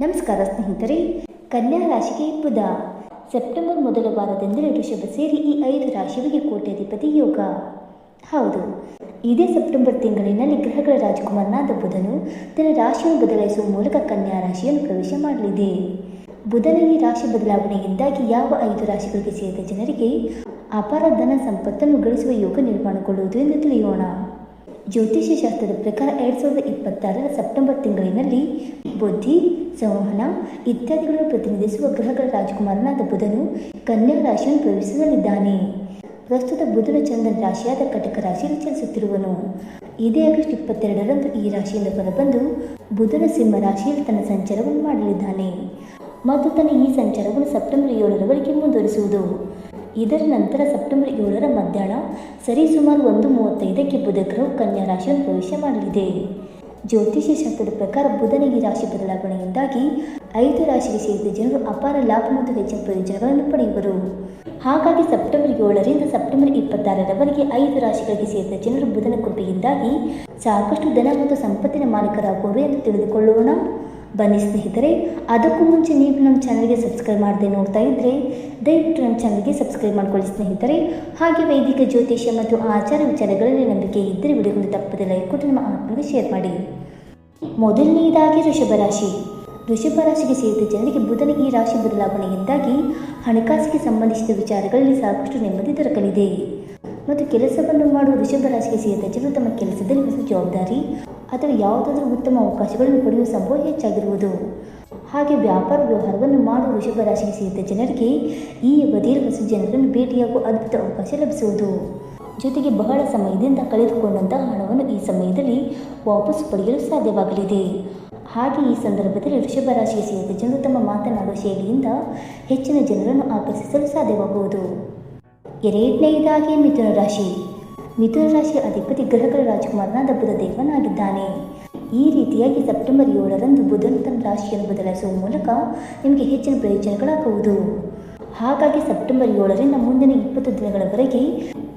ನಮಸ್ಕಾರ ಸ್ನೇಹಿತರೆ. ಕನ್ಯಾ ರಾಶಿಗೆ ಬುಧ ಸೆಪ್ಟೆಂಬರ್ ಮೊದಲ ವಾರದಿಂದಲೇ ವೃಷಭ ಸೇರಿ ಈ 5 ರಾಶಿಯವರಿಗೆ ಕೋಟ್ಯಾಧಿಪತಿ ಯೋಗ. ಹೌದು, ಇದೇ ಸೆಪ್ಟೆಂಬರ್ ತಿಂಗಳಿನಲ್ಲಿ ಗ್ರಹಗಳ ರಾಜಕುಮಾರನಾದ ಬುಧನು ತನ್ನ ರಾಶಿಯನ್ನು ಬದಲಾಯಿಸುವ ಮೂಲಕ ಕನ್ಯಾ ರಾಶಿಯನ್ನು ಪ್ರವೇಶ ಮಾಡಲಿದೆ. ಬುಧನ ಈ ರಾಶಿ ಬದಲಾವಣೆಯಿಂದಾಗಿ ಯಾವ 5 ರಾಶಿಗಳಿಗೆ ಸೇರಿದ ಜನರಿಗೆ ಅಪಾರ ಧನ ಸಂಪತ್ತನ್ನು ಗಳಿಸುವ ಯೋಗ ನಿರ್ಮಾಣಗೊಳ್ಳುವುದು ಎಂದು ತಿಳಿಯೋಣ. ಜ್ಯೋತಿಷ್ಯ ಶಾಸ್ತ್ರದ ಪ್ರಕಾರ 2026ರ ಸೆಪ್ಟೆಂಬರ್ ತಿಂಗಳಿನಲ್ಲಿ ಬುದ್ಧಿ, ಸಂವಹನ ಇತ್ಯಾದಿಗಳನ್ನು ಪ್ರತಿನಿಧಿಸುವ ಗ್ರಹಗಳ ರಾಜಕುಮಾರನಾದ ಬುಧನು ಕನ್ಯಾ ರಾಶಿಯನ್ನು ಪ್ರವೇಶಿಸಲಿದ್ದಾನೆ. ಪ್ರಸ್ತುತ ಬುಧನ ಚಂದ್ರನ ರಾಶಿಯಾದ ಕಟಕ ರಾಶಿಯಲ್ಲಿ ಚಲಿಸುತ್ತಿರುವನು. ಇದೇ ಆಗಸ್ಟ್ 22ರಂದು ಈ ರಾಶಿಯಿಂದ ಹೊರಬಂದು ಬುಧನ ಸಿಂಹ ರಾಶಿಯಲ್ಲಿ ತನ್ನ ಸಂಚಾರವನ್ನು ಮಾಡಲಿದ್ದಾನೆ ಮತ್ತು ತನ್ನ ಈ ಸಂಚಾರವನ್ನು ಸೆಪ್ಟೆಂಬರ್ 7ರವರೆಗೆ ಮುಂದುವರಿಸುವುದು. ಇದರ ನಂತರ ಸೆಪ್ಟೆಂಬರ್ 7ರ ಮಧ್ಯಾಹ್ನ ಸರಿಸುಮಾರು 1:35ಕ್ಕೆ ಬುಧ ಗ್ರಹವು ಕನ್ಯಾ ರಾಶಿಯನ್ನು ಪ್ರವೇಶ ಮಾಡಲಿದೆ. ಜ್ಯೋತಿಷ್ಯ ಶಾಸ್ತ್ರದ ಪ್ರಕಾರ ಬುಧನ ಈ ರಾಶಿ ಬದಲಾವಣೆಯಿಂದಾಗಿ 5 ರಾಶಿಗೆ ಸೇರಿದ ಜನರು ಅಪಾರ ಲಾಭ ಮತ್ತು ಹೆಚ್ಚಿನ ಪ್ರಯೋಜನಗಳನ್ನು ಪಡೆಯುವರು. ಹಾಗಾಗಿ ಸೆಪ್ಟೆಂಬರ್ 7ರಿಂದ ಸೆಪ್ಟೆಂಬರ್ 26ರವರೆಗೆ 5 ರಾಶಿಗಳಿಗೆ ಸೇರಿದ ಜನರು ಬುಧನ ಕೃಪೆಯಿಂದಾಗಿ ಸಾಕಷ್ಟು ಧನ ಮತ್ತು ಸಂಪತ್ತಿನ ಮಾಲೀಕರಾಗುವರು ಎಂದು ತಿಳಿದುಕೊಳ್ಳೋಣ. ಬನ್ನಿ ಸ್ನೇಹಿತರೆ, ಅದಕ್ಕೂ ಮುಂಚೆ ನೀವು ನಮ್ಮ ಚಾನಲ್ಗೆ ಸಬ್ಸ್ಕ್ರೈಬ್ ಮಾಡದೆ ನೋಡ್ತಾ ಇದ್ದರೆ ದಯವಿಟ್ಟು ನಮ್ಮ ಚಾನಲ್ಗೆ ಸಬ್ಸ್ಕ್ರೈಬ್ ಮಾಡ್ಕೊಳ್ಳಿ ಸ್ನೇಹಿತರೆ. ಹಾಗೆ ವೈದಿಕ ಜ್ಯೋತಿಷ್ಯ ಮತ್ತು ಆಚಾರ ವಿಚಾರಗಳಲ್ಲಿ ನಂಬಿಕೆ ಇದ್ದರೆ ವಿಡಿಯೋಗಳು ತಪ್ಪದೆ ಲೈಕ್ ಕೊಟ್ಟು ನಮ್ಮ ಆತ್ಮಗೆ ಶೇರ್ ಮಾಡಿ. ಮೊದಲನೆಯದಾಗಿ ವೃಷಭ ರಾಶಿ. ವೃಷಭ ರಾಶಿಗೆ ಸೇರಿದ ಜನರಿಗೆ ಬುಧನ ಈ ರಾಶಿ ಬದಲಾವಣೆಯಿಂದಾಗಿ ಹಣಕಾಸಿಗೆ ಸಂಬಂಧಿಸಿದ ವಿಚಾರಗಳಲ್ಲಿ ಸಾಕಷ್ಟು ನೆಮ್ಮದಿ ದೊರಕಲಿದೆ ಮತ್ತು ಕೆಲಸವನ್ನು ಮಾಡುವ ವೃಷಭ ರಾಶಿಗೆ ಸೇರಿದ ಜನರು ತಮ್ಮ ಕೆಲಸದಲ್ಲಿ ಹೊಸ ಜವಾಬ್ದಾರಿ ಅಥವಾ ಯಾವುದಾದರೂ ಉತ್ತಮ ಅವಕಾಶಗಳನ್ನು ಪಡೆಯುವ ಸಂಭವ ಹೆಚ್ಚಾಗಿರುವುದು. ಹಾಗೆ ವ್ಯಾಪಾರ ವ್ಯವಹಾರವನ್ನು ಮಾಡುವ ವೃಷಭ ರಾಶಿಗೆ ಸೇರಿದ ಜನರಿಗೆ ಈ ಅವಧಿಯಲ್ಲಿ ಹೊಸ ಜನರನ್ನು ಭೇಟಿಯಾಗುವ ಅದ್ಭುತ ಅವಕಾಶ ಲಭಿಸುವುದು. ಜೊತೆಗೆ ಬಹಳ ಸಮಯದಿಂದ ಕಳೆದುಕೊಂಡಂತಹ ಹಣವನ್ನು ಈ ಸಮಯದಲ್ಲಿ ವಾಪಸ್ ಪಡೆಯಲು ಸಾಧ್ಯವಾಗಲಿದೆ. ಹಾಗೆ ಈ ಸಂದರ್ಭದಲ್ಲಿ ವೃಷಭ ರಾಶಿಗೆ ಸೇರಿದ ಜನರು ತಮ್ಮ ಮಾತನಾಡುವ ಶೈಲಿಯಿಂದ ಹೆಚ್ಚಿನ ಜನರನ್ನು ಆಕರ್ಷಿಸಲು ಸಾಧ್ಯವಾಗುವುದು. ಎರಡನೆಯದಾಗಿ ಮಿಥುನ ರಾಶಿ. ಮಿಥುನ ರಾಶಿಯ ಅಧಿಪತಿ ಗ್ರಹಗಳ ರಾಜಕುಮಾರನಾದ ಬುಧ ದೇವನಾಗಿದ್ದಾನೆ. ಈ ರೀತಿಯಾಗಿ ಸೆಪ್ಟೆಂಬರ್ 7ರಂದು ಬುಧನು ತನ್ನ ರಾಶಿಯನ್ನು ಬದಲಾಯಿಸುವ ಮೂಲಕ ನಿಮಗೆ ಹೆಚ್ಚಿನ ಪ್ರಯೋಜನಗಳಾಗುವುದು. ಹಾಗಾಗಿ ಸೆಪ್ಟೆಂಬರ್ 7ರಿಂದ ಮುಂದಿನ 20 ದಿನಗಳವರೆಗೆ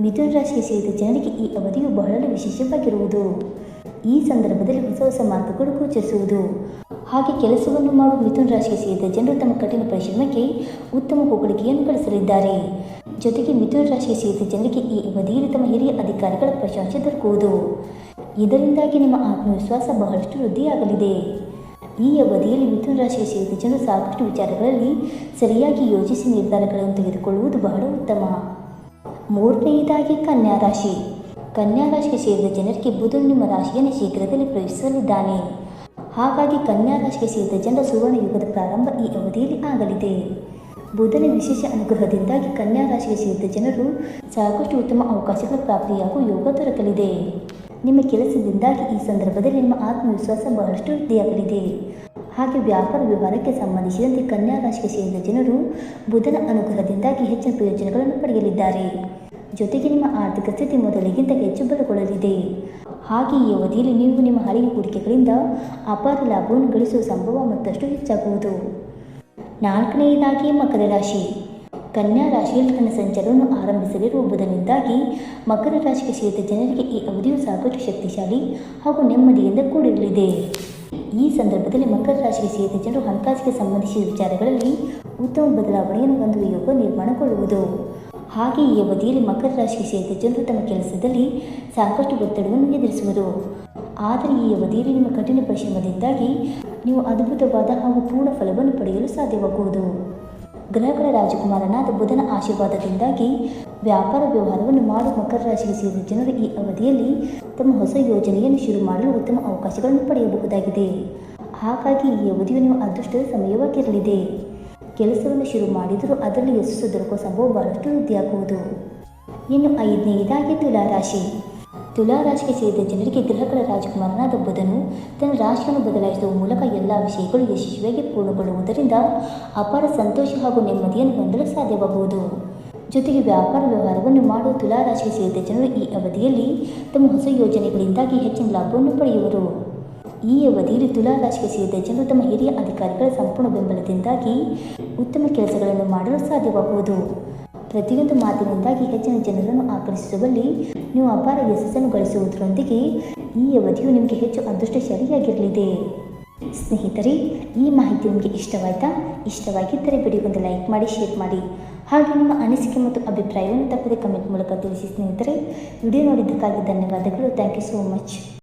ಮಿಥುನ ರಾಶಿಗೆ ಸೇರಿದ ಜನರಿಗೆ ಈ ಅವಧಿಯು ಬಹಳ ವಿಶೇಷವಾಗಿರುವುದು. ಈ ಸಂದರ್ಭದಲ್ಲಿ ಹೊಸ ಮಾರ್ಗಗಳು ಗೋಚರಿಸುವುದು. ಹಾಗೆ ಕೆಲಸವನ್ನು ಮಾಡುವ ಮಿಥುನ ರಾಶಿಗೆ ಸೇರಿದ ಜನರು ತಮ್ಮ ಕಠಿಣ ಪರಿಶ್ರಮಕ್ಕೆ ಉತ್ತಮ ಹೊಗಳಿಕೆಯನ್ನು ಗಳಿಸಲಿದ್ದಾರೆ. ಜೊತೆಗೆ ಮಿಥುನ ರಾಶಿಗೆ ಸೇರಿದ ಜನರಿಗೆ ಈ ಅವಧಿಯಲ್ಲಿ ತಮ್ಮ ಹಿರಿಯ ಅಧಿಕಾರಿಗಳ ಪ್ರಶಂಸೆ ದೊರಕುವುದು. ಇದರಿಂದಾಗಿ ನಿಮ್ಮ ಆತ್ಮವಿಶ್ವಾಸ ಬಹಳಷ್ಟು ವೃದ್ಧಿಯಾಗಲಿದೆ. ಈ ಅವಧಿಯಲ್ಲಿ ಮಿಥುನ ರಾಶಿಗೆ ಸೇರಿದ ಜನರು ಸಾಕಷ್ಟು ವಿಚಾರಗಳಲ್ಲಿ ಸರಿಯಾಗಿ ಯೋಚಿಸಿ ನಿರ್ಧಾರಗಳನ್ನು ತೆಗೆದುಕೊಳ್ಳುವುದು ಬಹಳ ಉತ್ತಮ. ಮೂರನೆಯದಾಗಿ ಕನ್ಯಾ ರಾಶಿ. ಕನ್ಯಾ ರಾಶಿಗೆ ಸೇರಿದ ಜನರಿಗೆ ಬುಧನು ನಿಮ್ಮ ರಾಶಿಯನ್ನು ಶೀಘ್ರದಲ್ಲಿ ಪ್ರವೇಶಿಸಲಿದ್ದಾನೆ. ಹಾಗಾಗಿ ಕನ್ಯಾ ರಾಶಿಗೆ ಸೇರಿದ ಜನರ ಸುವರ್ಣ ಯುಗದ ಪ್ರಾರಂಭ ಈ ಅವಧಿಯಲ್ಲಿ ಆಗಲಿದೆ. ಬುಧನ ವಿಶೇಷ ಅನುಗ್ರಹದಿಂದಾಗಿ ಕನ್ಯಾ ರಾಶಿಗೆ ಸೇರಿದ ಜನರು ಸಾಕಷ್ಟು ಉತ್ತಮ ಅವಕಾಶಗಳ ಪ್ರಾಪ್ತಿಯಾಗುವ ಯೋಗ ದೊರಕಲಿದೆ. ನಿಮ್ಮ ಕೆಲಸದಿಂದಾಗಿ ಈ ಸಂದರ್ಭದಲ್ಲಿ ನಿಮ್ಮ ಆತ್ಮವಿಶ್ವಾಸ ಬಹಳಷ್ಟು ವೃದ್ಧಿಯಾಗಲಿದೆ. ಹಾಗೆ ವ್ಯಾಪಾರ ವ್ಯವಹಾರಕ್ಕೆ ಸಂಬಂಧಿಸಿದಂತೆ ಕನ್ಯಾ ರಾಶಿಗೆ ಸೇರಿದ ಜನರು ಬುಧನ ಅನುಗ್ರಹದಿಂದಾಗಿ ಹೆಚ್ಚಿನ ಪ್ರಯೋಜನಗಳನ್ನು ಪಡೆಯಲಿದ್ದಾರೆ. ಜೊತೆಗೆ ನಿಮ್ಮ ಆರ್ಥಿಕ ಸ್ಥಿತಿ ಮೊದಲಿಗಿಂತ ಹೆಚ್ಚು ಬಲಗೊಳ್ಳಲಿದೆ. ಹಾಗೆ ಈ ಅವಧಿಯಲ್ಲಿ ನೀವು ನಿಮ್ಮ ಹಳೆಯ ಹೂಡಿಕೆಗಳಿಂದ ಅಪಾರ ಲಾಭವನ್ನು ಗಳಿಸುವ ಸಂಭವ ಮತ್ತಷ್ಟು ಹೆಚ್ಚಾಗುವುದು. ನಾಲ್ಕನೆಯದಾಗಿ ಮಕರ ರಾಶಿ. ಕನ್ಯಾ ರಾಶಿಯಲ್ಲಿ ತನ್ನ ಸಂಚಾರವನ್ನು ಆರಂಭಿಸಲಿರುವ ಬುಧನಿಂದಾಗಿ ಮಕರ ರಾಶಿಗೆ ಸೇರಿದ ಜನರಿಗೆ ಈ ಅವಧಿಯು ಸಾಕಷ್ಟು ಶಕ್ತಿಶಾಲಿ ಹಾಗೂ ನೆಮ್ಮದಿಯಿಂದ ಕೂಡಿರಲಿದೆ. ಈ ಸಂದರ್ಭದಲ್ಲಿ ಮಕರ ರಾಶಿಗೆ ಸೇರಿದ ಜನರು ಹಣಕಾಸಿಗೆ ಸಂಬಂಧಿಸಿದ ವಿಚಾರಗಳಲ್ಲಿ ಉತ್ತಮ ಬದಲಾವಣೆಯನ್ನು ಹೊಂದುವ ಯೋಗ ನಿರ್ಮಾಣಗೊಳ್ಳುವುದು. ಹಾಗೆ ಈ ಅವಧಿಯಲ್ಲಿ ಮಕರ ರಾಶಿಗೆ ಸೇರಿದ ಜನರು ತಮ್ಮ ಕೆಲಸದಲ್ಲಿ ಸಾಕಷ್ಟು ಒತ್ತಡವನ್ನು ಎದುರಿಸುವರು. ಆದರೆ ಈ ಅವಧಿಯಲ್ಲಿ ನಿಮ್ಮ ಕಠಿಣ ಪರಿಶ್ರಮದಿಂದಾಗಿ ನೀವು ಅದ್ಭುತವಾದ ಹಾಗೂ ಪೂರ್ಣ ಫಲವನ್ನು ಪಡೆಯಲು ಸಾಧ್ಯವಾಗುವುದು. ಗ್ರಹಗಳ ರಾಜಕುಮಾರನಾದ ಬುಧನ ಆಶೀರ್ವಾದದಿಂದಾಗಿ ವ್ಯಾಪಾರ ವ್ಯವಹಾರವನ್ನು ಮಾಡುವ ಮಕರ ರಾಶಿಗೆ ಸೇರಿದ ಜನರು ಈ ಅವಧಿಯಲ್ಲಿ ತಮ್ಮ ಹೊಸ ಯೋಜನೆಯನ್ನು ಶುರು ಮಾಡಲು ಉತ್ತಮ ಅವಕಾಶಗಳನ್ನು ಪಡೆಯಬಹುದಾಗಿದೆ. ಹಾಗಾಗಿ ಈ ಅವಧಿಯು ನಿಮ್ಮ ಅದೃಷ್ಟದ ಸಮಯವಾಗಿರಲಿದೆ. ಕೆಲಸವನ್ನು ಶುರು ಮಾಡಿದರೂ ಅದರಲ್ಲಿ ಯಶಸ್ಸು ದೊರಕುವ ಸಂಭವ ಬಹಳಷ್ಟು ವೃದ್ಧಿಯಾಗುವುದು. ಇನ್ನು 5ನೇದಾಗಿ ತುಲಾ ರಾಶಿ. ತುಲಾ ರಾಶಿಗೆ ಸೇರಿದ ಜನರಿಗೆ ಗ್ರಹಗಳ ರಾಜಕುಮಾರನಾದ ಬುಧನು ತನ್ನ ರಾಶಿಯನ್ನು ಬದಲಾಯಿಸುವ ಮೂಲಕ ಎಲ್ಲ ವಿಷಯಗಳು ಯಶಸ್ವಿಯಾಗಿ ಪೂರ್ಣಗೊಳ್ಳುವುದರಿಂದ ಅಪಾರ ಸಂತೋಷ ಹಾಗೂ ನೆಮ್ಮದಿಯನ್ನು ಹೊಂದಲು ಸಾಧ್ಯವಾಗುವುದು. ಜೊತೆಗೆ ವ್ಯಾಪಾರ ವ್ಯವಹಾರವನ್ನು ಮಾಡುವ ತುಲಾ ರಾಶಿಗೆ ಸೇರಿದ ಜನರು ಈ ಅವಧಿಯಲ್ಲಿ ತಮ್ಮ ಹೊಸ ಯೋಜನೆಗಳಿಂದಾಗಿ ಹೆಚ್ಚಿನ ಲಾಭವನ್ನು ಪಡೆಯುವರು. ಈ ಅವಧಿಯಲ್ಲಿ ತುಲಾ ರಾಶಿಗೆ ಸೇರಿದ ಜನರು ತಮ್ಮ ಹಿರಿಯ ಅಧಿಕಾರಿಗಳ ಸಂಪೂರ್ಣ ಬೆಂಬಲದಿಂದಾಗಿ ಉತ್ತಮ ಕೆಲಸಗಳನ್ನು ಮಾಡಲು ಸಾಧ್ಯವಾಗುವುದು. ಪ್ರತಿಯೊಂದು ಮಾತಿನಿಂದಾಗಿ ಹೆಚ್ಚಿನ ಜನರನ್ನು ಆಕರ್ಷಿಸುವಲ್ಲಿ ನೀವು ಅಪಾರ ಯಶಸ್ಸನ್ನು ಗಳಿಸುವುದರೊಂದಿಗೆ ಈ ಅವಧಿಯು ನಿಮಗೆ ಹೆಚ್ಚು ಅದೃಷ್ಟಶಾಲಿಯಾಗಿರಲಿದೆ. ಸ್ನೇಹಿತರೆ, ಈ ಮಾಹಿತಿ ನಿಮಗೆ ಇಷ್ಟವಾಯಿತಾ? ಇಷ್ಟವಾಗಿದ್ದರೆ ವಿಡಿಯೋಗೊಂದು ಲೈಕ್ ಮಾಡಿ, ಶೇರ್ ಮಾಡಿ. ಹಾಗೆ ನಿಮ್ಮ ಅನಿಸಿಕೆ ಮತ್ತು ಅಭಿಪ್ರಾಯವನ್ನು ತಪ್ಪದೆ ಕಮೆಂಟ್ ಮೂಲಕ ತಿಳಿಸಿ ಸ್ನೇಹಿತರೆ. ವಿಡಿಯೋ ನೋಡಿದ್ದಕ್ಕಾಗಿ ಧನ್ಯವಾದಗಳು. Thank you so much.